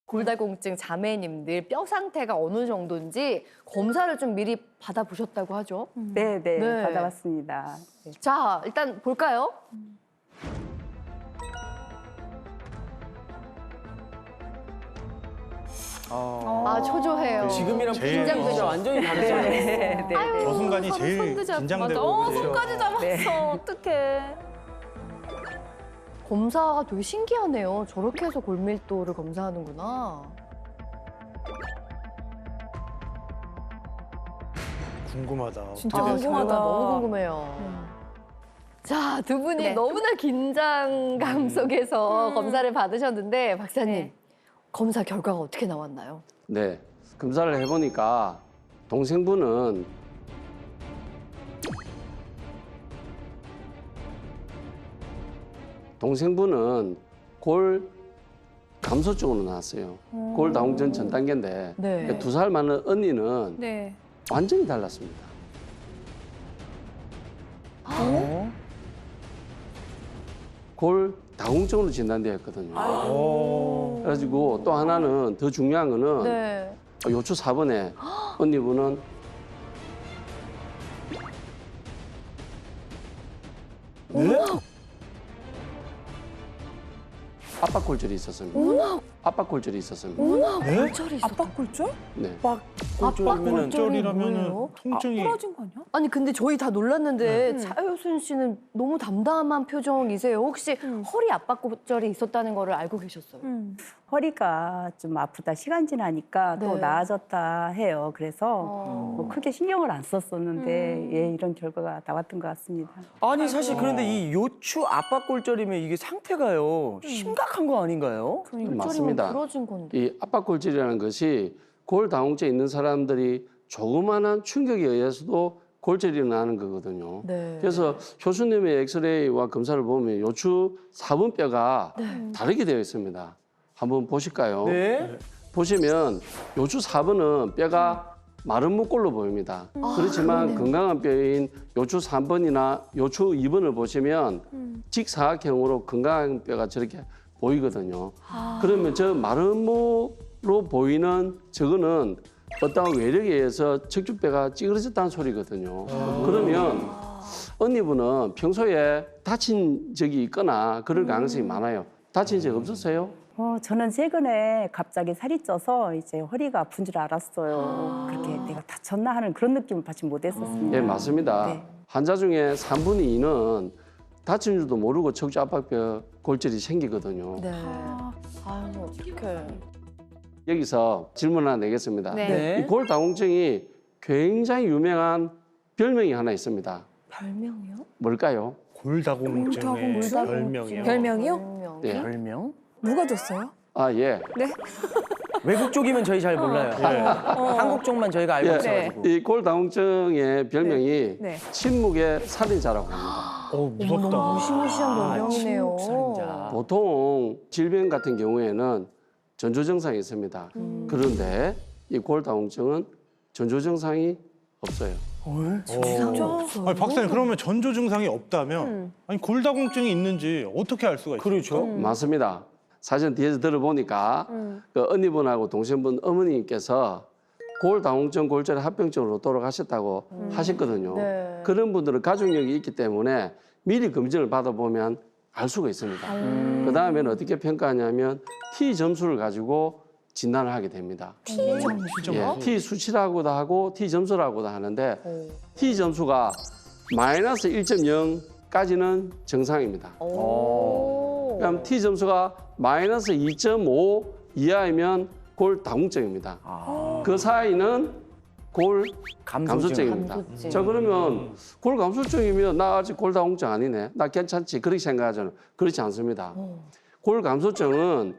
골다공증 자매님들 뼈 상태가 어느 정도인지 검사를 좀 미리 받아보셨다고 하죠. 네, 네. 받아봤습니다. 네. 자, 일단 볼까요? 아, 초조해요. 지금이랑 제일 표정이 진짜 완전히 다르잖아요. 네, 네. 아유, 저 순간이 서로 제일 손도 잡고 긴장되고 맞아. 그러죠. 손까지 잡았어. 네. 어떡해. 검사가 되게 신기하네요. 저렇게 해서 골밀도를 검사하는구나. 궁금하다. 진짜 어떻게 궁금하다. 너무 궁금해요. 자, 두 분이 네. 너무나 긴장감 속에서 검사를 받으셨는데 박사님, 네. 검사 결과가 어떻게 나왔나요? 네, 검사를 해보니까 동생분은 골 감소 쪽으로 나왔어요. 골 다공증 전 단계인데 네. 2살 많은 언니는 네. 완전히 달랐습니다. 골 다공증으로 진단되었거든요. 오. 그래가지고 또 하나는 더 중요한 거는 네. 요추 4번에 언니분은 압박골절이 있었습니다. 압박골절이 있었습니다. 네? 골절이 있었다. 압박골절? 네. 골절이면은 뭐예요? 통증이 부러진 거 아니야? 아니 근데 저희 다 놀랐는데 차효순 씨는 너무 담담한 표정이세요. 혹시 허리 압박골절이 있었다는 거를 알고 계셨어요? 허리가 좀 아프다, 시간 지나니까 또 네. 나아졌다 해요. 그래서 뭐 크게 신경을 안 썼었는데 예, 이런 결과가 나왔던 것 같습니다. 아니 사실 그런데 이 요추 압박골절이면 이게 상태가요 심각한 거 아닌가요? 맞습니다. 부러진 건데. 이 압박골절이라는 것이 골 다공증 있는 사람들이 조그마한 충격에 의해서도 골절이 일어나는 거거든요. 네. 그래서 효수님의 엑스레이와 검사를 보면 요추 4번 뼈가 다르게 되어 있습니다. 한번 보실까요? 네. 보시면 요추 4번은 뼈가 마른 목골로 보입니다. 그렇지만 건강한 뼈인 요추 3번이나 요추 2번을 보시면 직사각형으로 건강한 뼈가 저렇게 보이거든요. 그러면 저 마른 목으로 보이는 저거는 어떠한 외력에 의해서 척추뼈가 찌그러졌다는 소리거든요. 그러면 언니분은 평소에 다친 적이 있거나 그럴 가능성이 많아요. 다친 적 없었어요? 저는 최근에 갑자기 살이 쪄서 이제 허리가 아픈 줄 알았어요. 그렇게 내가 다쳤나 하는 그런 느낌을 받지 못했었습니다. 예, 맞습니다. 네. 환자 중에 3분의 2는 다친 줄도 모르고 척추 압박뼈 골절이 생기거든요. 네. 아유, 어떡해. 여기서 질문 하나 내겠습니다. 네. 이 골다공증이 굉장히 유명한 별명이 하나 있습니다. 별명이요? 뭘까요? 골다공증의 골다공증? 별명이요. 별명이요? 네. 별명? 누가 줬어요? 아, 예. 외국 쪽이면 저희 잘 몰라요. 한국 쪽만 저희가 알고 예. 있어가지고. 이 골다공증의 별명이 네. 침묵의 살인자라고 합니다. 무섭다. 무시무시한 별명이네요. 침묵살인자. 보통 질병 같은 경우에는 전조 증상이 있습니다. 그런데 이 골다공증은 전조 증상이 없어요. 아니, 박사님 그러면 전조 증상이 없다면 아니 골다공증이 있는지 어떻게 알 수가 있어요? 그렇죠. 맞습니다. 사실 뒤에서 들어보니까 그 언니분하고 동생분 어머니께서 골다공증 골절 합병증으로 돌아가셨다고 하셨거든요. 네. 그런 분들은 가족력이 있기 때문에 미리 검진을 받아보면 알 수가 있습니다. 그 다음에는 어떻게 평가하냐면 T 점수를 가지고 진단을 하게 됩니다. T 점수요? 예, T 수치라고도 하고 T 점수라고도 하는데 T 점수가 마이너스 1.0까지는 정상입니다. 그럼 T 점수가 마이너스 2.5 이하이면 골다공증입니다. 그 사이는 골감소증입니다. 감소증. 자, 그러면 골감소증이면 나 아직 골다공증 아니네. 나 괜찮지. 그렇게 생각하잖아요. 그렇지 않습니다. 골감소증은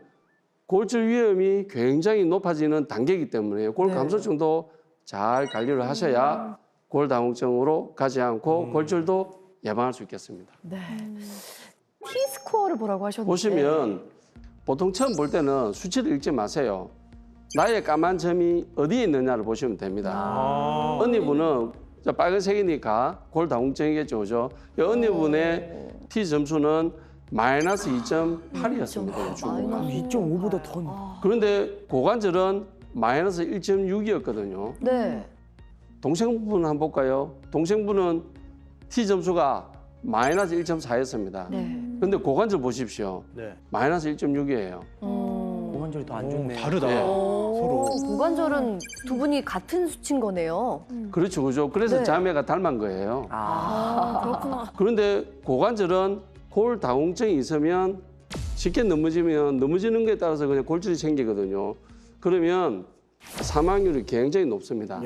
골절 위험이 굉장히 높아지는 단계이기 때문에 골감소증도 잘 관리를 하셔야 골다공증으로 가지 않고 골절도 예방할 수 있겠습니다. 네. T-스코어를 보라고 하셨는데. 보시면 보통 처음 볼 때는 수치를 읽지 마세요. 나의 까만 점이 어디에 있느냐를 보시면 됩니다. 언니분은 저 빨간색이니까 골다공증이겠죠, 그죠? 언니분의 T 점수는 마이너스 2.8이었습니다. 요추가. 2.5보다 더. 그런데 고관절은 마이너스 1.6이었거든요. 네. 동생분은 한번 볼까요? 동생분은 T 점수가 마이너스 1.4였습니다. 네. 그런데 고관절 보십시오. 네. 마이너스 1.6이에요. 고관절이 더 안 좋네. 다르다. 네. 서로. 고관절은 두 분이 같은 수치인 거네요. 그렇죠, 그죠? 그래서 네. 자매가 닮은 거예요. 그렇구나. 그런데 고관절은 골 다공증이 있으면 쉽게 넘어지는 거에 따라서 그냥 골절이 생기거든요. 그러면 사망률이 굉장히 높습니다.